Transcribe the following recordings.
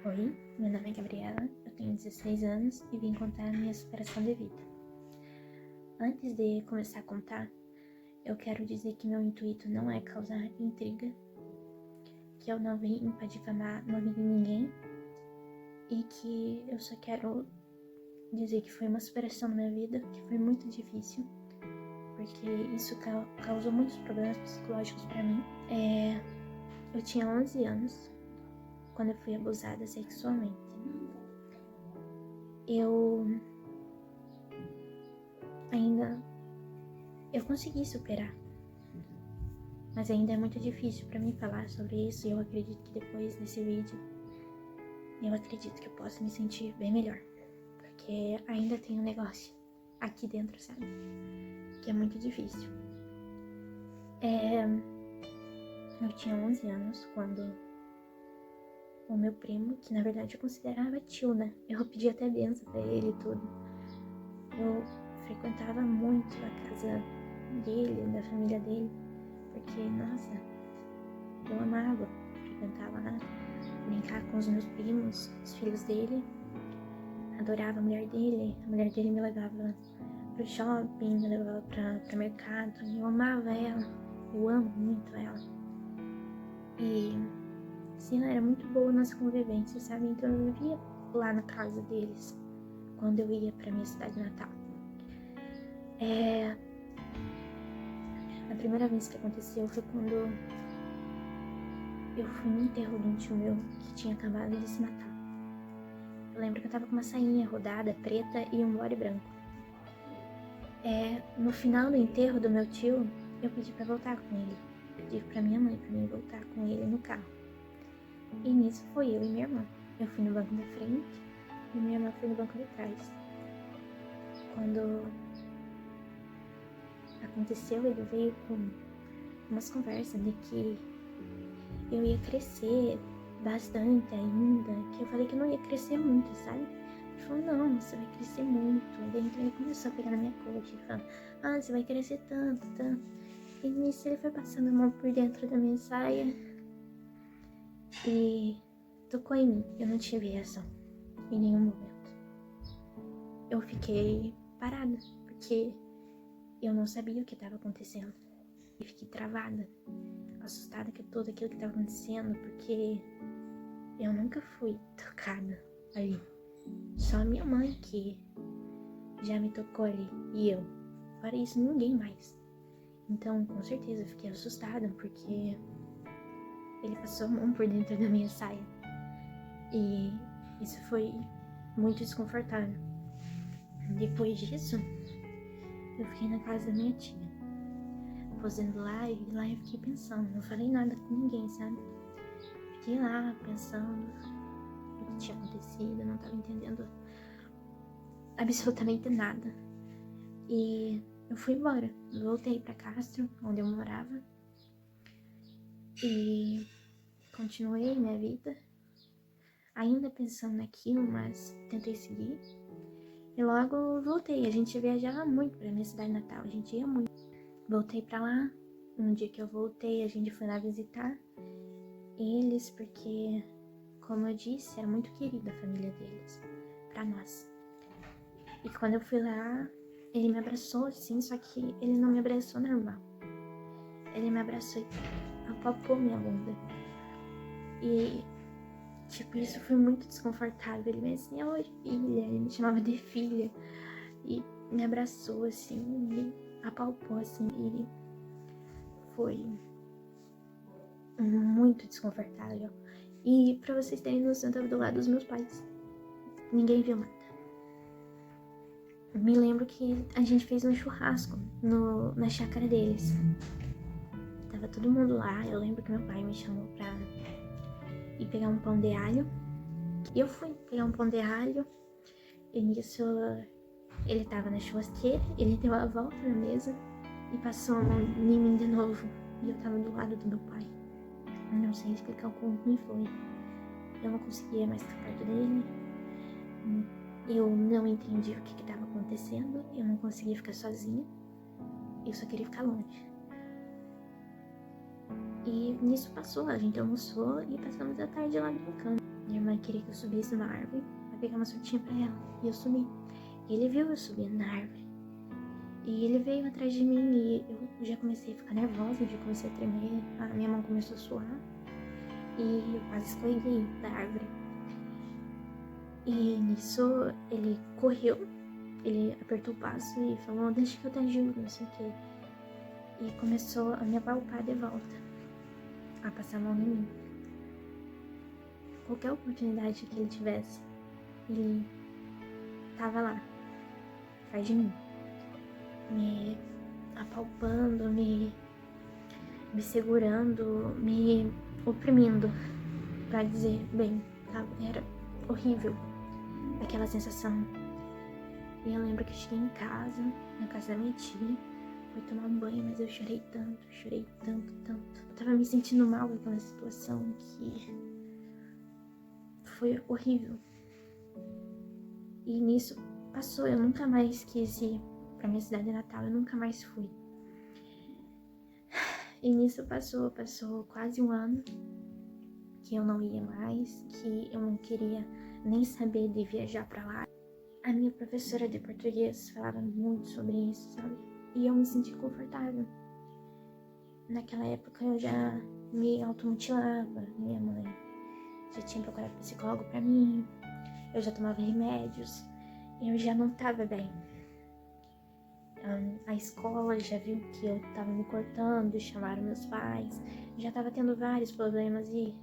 Oi, meu nome é Gabriela, eu tenho 16 anos e vim contar a minha superação de vida. Antes de começar a contar, eu quero dizer que meu intuito não é causar intriga, que eu não vim pra difamar o nome de ninguém e que eu só quero dizer que foi uma superação na minha vida, que foi muito difícil, porque isso causou muitos problemas psicológicos pra mim. Eu tinha 11 anos quando eu fui abusada sexualmente. Eu consegui superar, mas ainda é muito difícil pra mim falar sobre isso e eu acredito que depois desse vídeo, eu acredito que eu possa me sentir bem melhor, porque ainda tem um negócio aqui dentro, sabe, que é muito difícil. Eu tinha 11 anos quando o meu primo, que na verdade eu considerava tio, né, eu pedi até benção pra ele e tudo, eu frequentava muito a casa dele, da família dele, porque, nossa, eu amava frequentar lá, brincar com os meus primos, os filhos dele, adorava a mulher dele me levava pro shopping, me levava pra mercado, eu amava ela, eu amo muito ela. E, sim, era muito boa a nossa convivência, sabe, então eu vivia lá na casa deles, quando eu ia pra minha cidade natal. A primeira vez que aconteceu foi quando eu fui no enterro de um tio meu que tinha acabado de se matar. Eu lembro que eu tava com uma sainha rodada, preta e um body branco. No final do enterro do meu tio, eu pedi pra voltar com ele. Pedi pra minha mãe pra mim voltar com ele no carro. E nisso foi eu e minha irmã. Eu fui no banco da frente e minha irmã foi no banco de trás. Quando aconteceu, ele veio com umas conversas de que eu ia crescer bastante ainda, que eu falei que eu não ia crescer muito, sabe? Ele falou, não, você vai crescer muito. Então ele começou a pegar na minha coxa e falando, você vai crescer tanto, tanto. E nisso ele foi passando a mão por dentro da minha saia e tocou em mim. Eu não tive reação em nenhum momento. Eu fiquei parada, porque eu não sabia o que estava acontecendo. E fiquei travada, assustada com tudo aquilo que estava acontecendo, porque eu nunca fui tocada ali. Só a minha mãe que já me tocou ali, e eu. Fora isso, ninguém mais. Então, com certeza, eu fiquei assustada, porque ele passou a mão por dentro da minha saia. E isso foi muito desconfortável. Depois disso, eu fiquei na casa da minha tia, posando lá, e lá eu fiquei pensando. Não falei nada com ninguém, sabe? Fiquei lá pensando o que tinha acontecido, eu não tava entendendo absolutamente nada. E eu fui embora, voltei pra Castro, onde eu morava, e continuei minha vida, ainda pensando naquilo, mas tentei seguir. E logo voltei, a gente viajava muito pra minha cidade natal, a gente ia muito. Voltei pra lá, no dia que eu voltei, a gente foi lá visitar eles, porque, como eu disse, era muito querida a família deles, pra nós. E quando eu fui lá, ele me abraçou, assim, só que ele não me abraçou normal. Ele me abraçou e apalpou minha bunda. E, tipo, isso foi muito desconfortável. Ele me disse, oi, filha. Ele me chamava de filha. E me abraçou, assim, me apalpou, assim. E foi muito desconfortável. E pra vocês terem noção, eu tava do lado dos meus pais. Ninguém viu nada. Me lembro que a gente fez um churrasco na chácara deles. Tava todo mundo lá. Eu lembro que meu pai me chamou pra ir pegar um pão de alho. E eu fui pegar um pão de alho. E nisso ele tava na churrasqueira. Ele deu a volta na mesa e passou a mão em mim de novo. E eu tava do lado do meu pai. Eu não sei explicar como me foi. Eu não conseguia mais ficar perto dele. Eu não entendi o que estava acontecendo. Eu não conseguia ficar sozinha. Eu só queria ficar longe. E nisso passou, a gente almoçou e passamos a tarde lá brincando. Minha irmã queria que eu subisse numa árvore pra pegar uma frutinha pra ela. E eu subi. E ele viu eu subindo na árvore. E ele veio atrás de mim e eu já comecei a ficar nervosa, já comecei a tremer. A minha mão começou a suar. E eu quase escorreguei da árvore. E nisso ele correu, ele apertou o passo e falou, deixa que eu te ajudo, não sei o quê. E começou a me apalpar de volta, a passar a mão em mim. Qualquer oportunidade que ele tivesse, ele tava lá, atrás de mim, me apalpando, me segurando, me oprimindo, pra dizer bem, tá? Era horrível aquela sensação. E eu lembro que eu cheguei em casa, na casa da minha tia, fui tomar um banho, mas eu chorei tanto. Eu tava me sentindo mal naquela situação que foi horrível. E nisso passou, eu nunca mais quis ir pra minha cidade natal, eu nunca mais fui. E nisso passou quase um ano que eu não ia mais, que eu não queria nem saber de viajar pra lá. A minha professora de português falava muito sobre isso, sabe? E eu me senti confortável. Naquela época eu já me automutilava, minha mãe já tinha procurado psicólogo pra mim, eu já tomava remédios, eu já não tava bem. A escola já viu que eu tava me cortando, chamaram meus pais, já tava tendo vários problemas e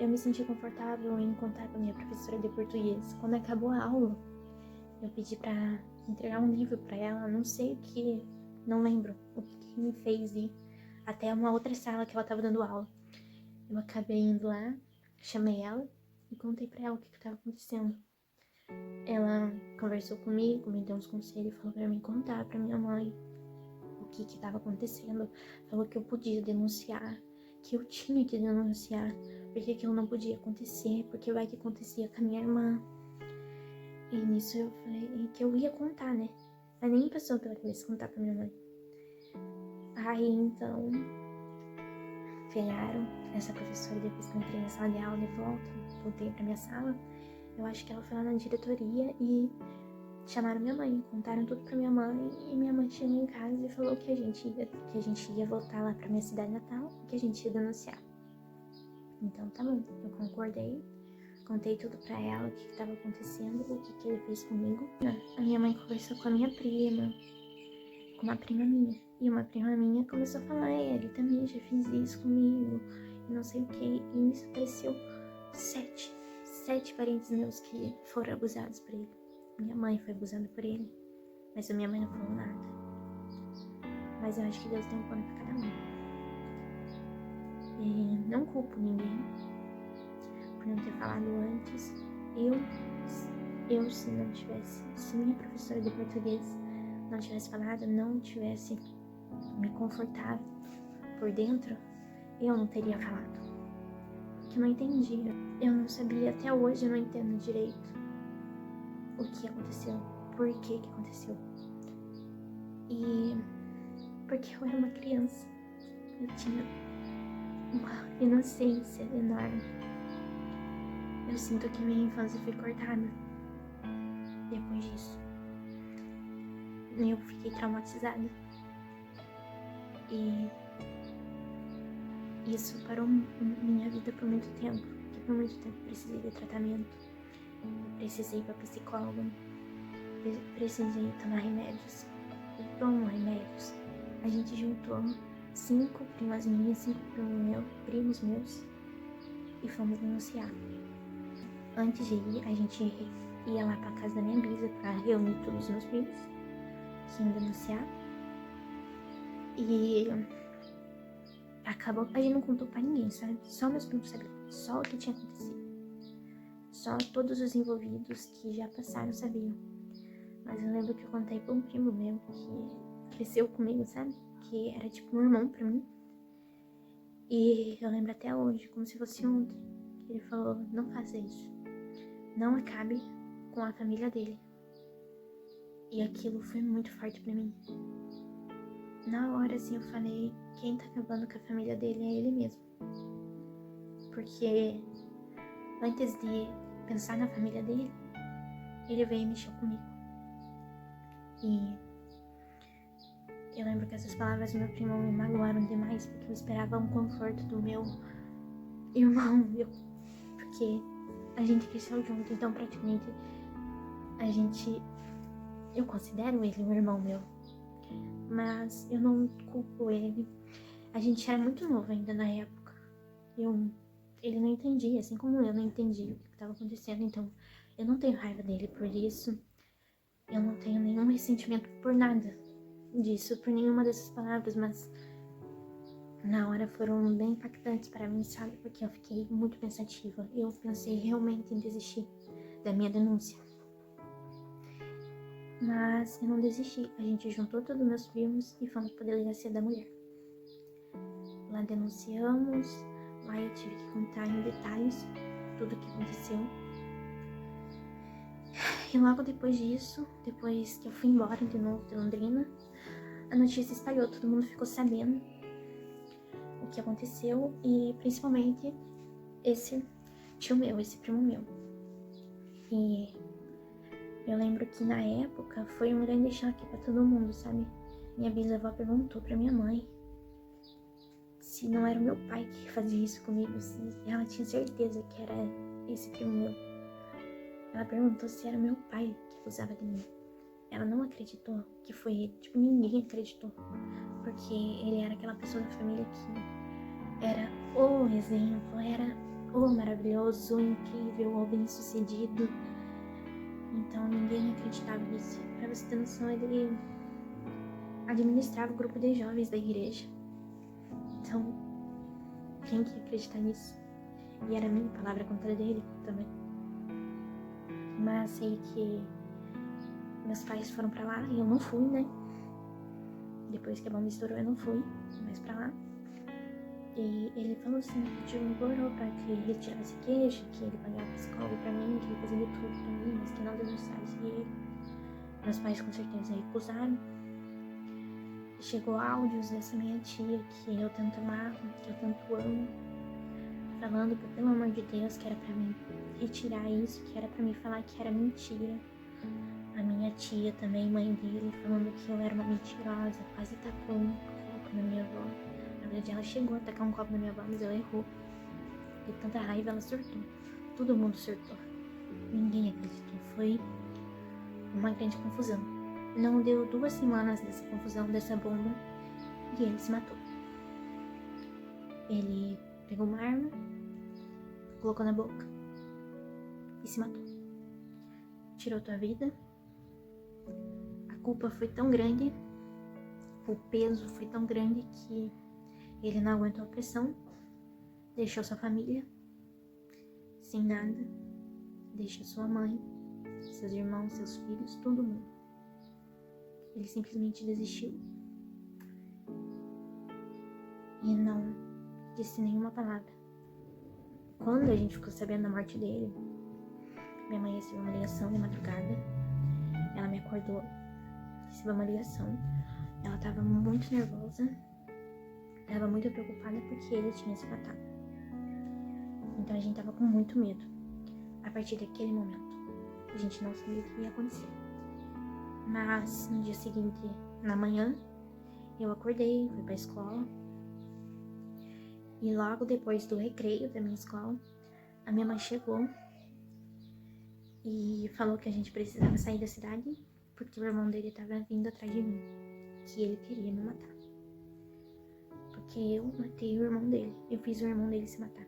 eu me senti confortável em contar com a minha professora de português. Quando acabou a aula, eu pedi pra entregar um livro pra ela, não sei o que, não lembro o que me fez ir até uma outra sala que ela tava dando aula. Eu acabei indo lá, chamei ela e contei pra ela o que tava acontecendo. Ela conversou comigo, me deu uns conselhos, falou pra mim contar pra minha mãe o que tava acontecendo. Falou que eu podia denunciar, que eu tinha que denunciar, porque aquilo não podia acontecer, porque vai que acontecia com a minha irmã. E nisso eu falei que eu ia contar, né? Mas nem passou pela cabeça contar pra minha mãe. Aí então vieram essa professora, depois que eu entrei na sala de aula de volta, voltei pra minha sala, eu acho que ela foi lá na diretoria e chamaram minha mãe, contaram tudo pra minha mãe, e minha mãe chegou em casa e falou que a gente ia voltar lá pra minha cidade natal, que a gente ia denunciar. Então tá bom, eu concordei, contei tudo pra ela, o que tava acontecendo, o que ele fez comigo. A minha mãe conversou com a minha prima, com uma prima minha, e uma prima minha começou a falar, ele também já fez isso comigo, e não sei o que, e isso apareceu 7 parentes meus que foram abusados por ele. Minha mãe foi abusada por ele, mas a minha mãe não falou nada. Mas eu acho que Deus tem um plano pra cada um. E não culpo ninguém por não ter falado antes. Eu se não tivesse, se minha professora de português não tivesse falado, não tivesse me confortado por dentro, eu não teria falado. Porque eu não entendia. Eu não sabia, até hoje eu não entendo direito o que aconteceu, por que aconteceu. E porque eu era uma criança, eu tinha uma inocência enorme. Eu sinto que minha infância foi cortada depois disso. Eu fiquei traumatizada. E isso parou minha vida por muito tempo. Porque por muito tempo eu precisei de tratamento. Precisei ir pra psicóloga. Precisei tomar remédios. Eu tomo remédios. A gente juntou 5 primas minhas, 5 primos meus e fomos denunciar. Antes de ir, a gente ia lá pra casa da minha bisa pra reunir todos os meus primos que iam denunciar. E acabou, a gente não contou pra ninguém, sabe? Só meus primos sabiam, só o que tinha acontecido. Só todos os envolvidos que já passaram sabiam. Mas eu lembro que eu contei pra um primo meu que cresceu comigo, sabe? Que era tipo um irmão pra mim. E eu lembro até hoje, como se fosse ontem, que ele falou, não faça isso. Não acabe com a família dele. E aquilo foi muito forte pra mim. Na hora, assim, eu falei, quem tá acabando com a família dele é ele mesmo. Porque antes de pensar na família dele, ele veio e mexeu comigo. E eu lembro que essas palavras do meu primo me magoaram demais, porque eu esperava um conforto do meu irmão, porque a gente cresceu junto, então praticamente eu considero ele um irmão meu, mas eu não culpo ele. A gente era muito novo ainda na época, ele não entendia, assim como eu não entendi o que estava acontecendo, então eu não tenho raiva dele por isso, eu não tenho nenhum ressentimento por nada disso, por nenhuma dessas palavras, mas na hora foram bem impactantes para mim, sabe? Porque eu fiquei muito pensativa. Eu pensei realmente em desistir da minha denúncia. Mas eu não desisti. A gente juntou todos meus primos e fomos para a delegacia da mulher. Lá denunciamos, lá eu tive que contar em detalhes tudo o que aconteceu. E logo depois disso, depois que eu fui embora de novo de Londrina, a notícia espalhou, todo mundo ficou sabendo o que aconteceu e principalmente esse tio meu, esse primo meu. E eu lembro que na época foi um grande choque pra todo mundo, sabe? Minha bisavó perguntou pra minha mãe se não era o meu pai que fazia isso comigo, se ela tinha certeza que era esse primo meu. Ela perguntou se era meu pai que abusava de mim. Ela não acreditou que foi ele, tipo, ninguém acreditou, porque ele era aquela pessoa da família que era o exemplo, era o maravilhoso, o incrível, o bem-sucedido. Então ninguém acreditava nisso. Pra você ter noção, ele administrava o grupo de jovens da igreja. Então, quem que ia acreditar nisso? E era a minha palavra contra dele também. Mas sei que meus pais foram pra lá e eu não fui, né? Depois que a bomba estourou, eu não fui mais pra lá. E ele falou assim, pediu um implorou pra que ele retirasse a queixa, que ele pagava psicólogo pra mim, que ele fazia tudo pra mim, mas que não denunciasse ele. Meus pais com certeza recusaram. E chegou áudios dessa minha tia que eu tanto amava, que eu tanto amo, falando que, pelo amor de Deus, que era pra mim retirar isso, que era pra mim falar que era mentira. A minha tia também, mãe dele, falando que eu era uma mentirosa, quase tacou um copo na minha avó. Na verdade, ela chegou a tacar um copo na minha avó, mas ela errou. De tanta raiva, ela surtou. Todo mundo surtou. Ninguém acreditou. Foi uma grande confusão. Não deu 2 semanas dessa confusão, dessa bomba, e ele se matou. Ele pegou uma arma, colocou na boca e se matou. Tirou tua vida. A culpa foi tão grande, o peso foi tão grande que ele não aguentou a pressão, deixou sua família sem nada, deixou sua mãe, seus irmãos, seus filhos, todo mundo. Ele simplesmente desistiu e não disse nenhuma palavra. Quando a gente ficou sabendo da morte dele, minha mãe recebeu uma ligação de madrugada. Ela me acordou, recebeu uma ligação. Ela tava muito nervosa, tava muito preocupada porque ele tinha se matado. Então a gente tava com muito medo. A partir daquele momento, a gente não sabia o que ia acontecer. Mas no dia seguinte, na manhã, eu acordei, fui pra escola. E logo depois do recreio da minha escola, a minha mãe chegou e falou que a gente precisava sair da cidade porque o irmão dele estava vindo atrás de mim, que ele queria me matar. Porque eu matei o irmão dele, eu fiz o irmão dele se matar.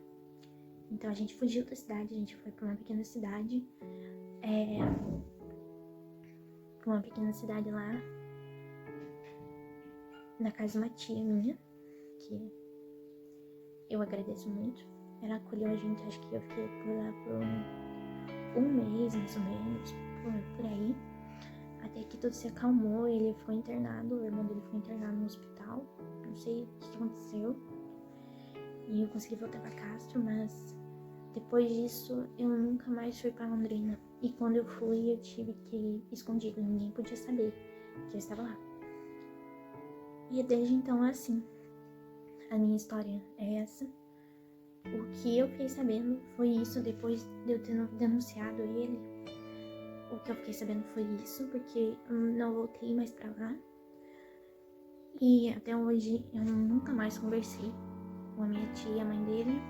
Então a gente fugiu da cidade, a gente foi pra uma pequena cidade, lá, na casa de uma tia minha, que eu agradeço muito. Ela acolheu a gente, acho que eu fiquei por lá por um mês, mais ou menos, por aí. Até que tudo se acalmou, ele foi internado, o irmão dele foi internado no hospital. Não sei o que aconteceu. E eu consegui voltar pra Castro, mas depois disso eu nunca mais fui pra Londrina. E quando eu fui, eu tive que ir escondido, ninguém podia saber que eu estava lá. E desde então é assim. A minha história é essa. O que eu fiquei sabendo foi isso depois de eu ter denunciado ele. O que eu fiquei sabendo foi isso, porque eu não voltei mais pra lá. E até hoje eu nunca mais conversei com a minha tia, a mãe dele.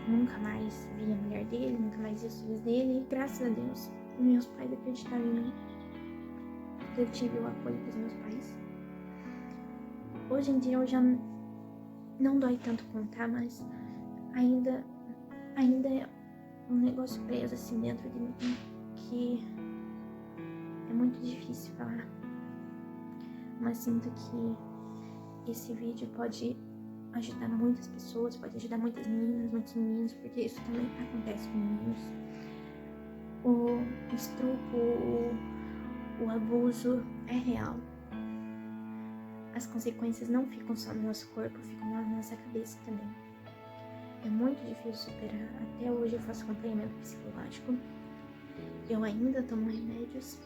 Nunca mais vi a mulher dele, nunca mais vi os filhos dele. Graças a Deus, meus pais acreditaram em mim. Eu tive o apoio dos meus pais. Hoje em dia eu já não dói tanto contar, mas ainda é um negócio preso assim dentro de mim que é muito difícil falar. Mas sinto que esse vídeo pode ajudar muitas pessoas, pode ajudar muitas meninas, muitos meninos, porque isso também acontece com meninos. O estupro, o abuso é real. As consequências não ficam só no nosso corpo, ficam na nossa cabeça também. É muito difícil superar. Até hoje eu faço acompanhamento psicológico. Eu ainda tomo remédios.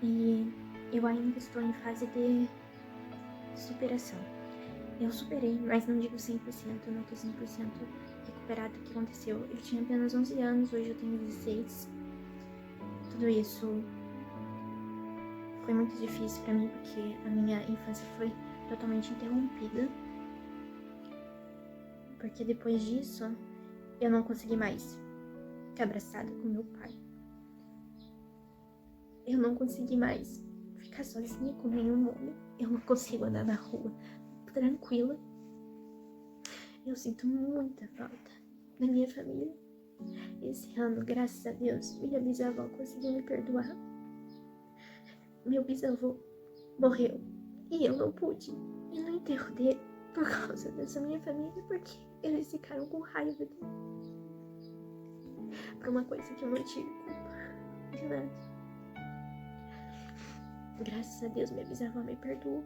E eu ainda estou em fase de superação. Eu superei, mas não digo 100%, eu não tô 100% recuperado do que aconteceu. Eu tinha apenas 11 anos, hoje eu tenho 16. Tudo isso foi muito difícil pra mim, porque a minha infância foi totalmente interrompida. Porque depois disso, eu não consegui mais ficar abraçada com meu pai. Eu não consegui mais ficar sozinha com nenhum homem. Eu não consigo andar na rua tranquila. Eu sinto muita falta da minha família. Esse ano, graças a Deus, minha bisavó conseguiu me perdoar. Meu bisavô morreu e eu não pude ir no enterro dele por causa dessa minha família, porque eles ficaram com raiva dele por uma coisa que eu não tive culpa de nada. Graças a Deus, minha bisavó me perdoou.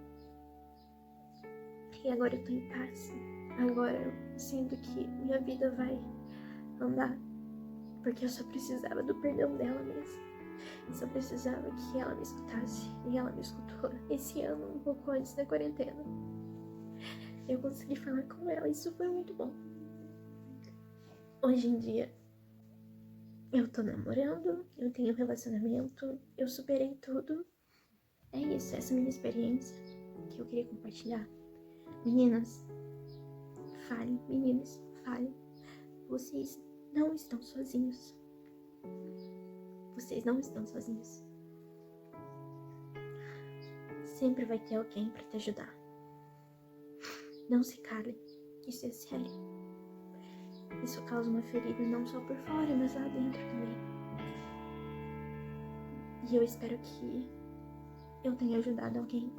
E agora eu tô em paz. Agora eu sinto que minha vida vai andar, porque eu só precisava do perdão dela mesmo. Eu só precisava que ela me escutasse. E ela me escutou esse ano, um pouco antes da quarentena. Eu consegui falar com ela, isso foi muito bom. Hoje em dia, eu tô namorando, eu tenho um relacionamento, eu superei tudo. É isso, essa é a minha experiência que eu queria compartilhar. Meninas, falem, meninos, falem. Vocês não estão sozinhos. Vocês não estão sozinhos. Sempre vai ter alguém pra te ajudar. Não se calem, isso é sério. Isso causa uma ferida não só por fora, mas lá dentro também. E eu espero que eu tenha ajudado alguém.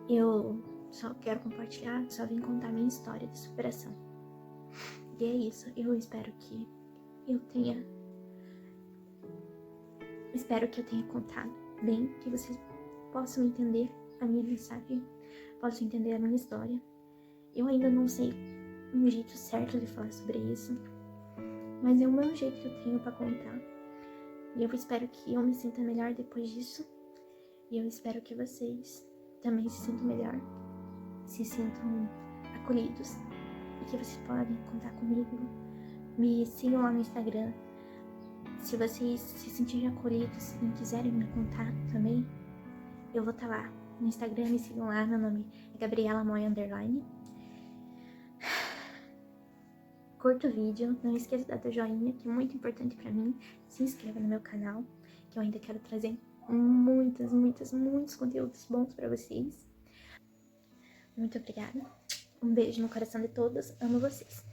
Eu só quero compartilhar, só vim contar minha história de superação. E é isso, eu espero que eu tenha contado bem, que vocês possam entender a minha mensagem, possam entender a minha história. Eu ainda não sei um jeito certo de falar sobre isso, mas é o meu jeito que eu tenho pra contar. E eu espero que eu me sinta melhor depois disso. E eu espero que vocês também se sintam melhor, se sintam acolhidos. E que vocês podem contar comigo. Me sigam lá no Instagram. Se vocês se sentirem acolhidos e quiserem me contar também, eu vou estar lá no Instagram. Me sigam lá, meu nome é Gabriela Moy _ Curta o vídeo, não esqueça de dar teu joinha, que é muito importante pra mim. Se inscreva no meu canal, que eu ainda quero trazer muitos conteúdos bons pra vocês. Muito obrigada. Um beijo no coração de todos. Amo vocês.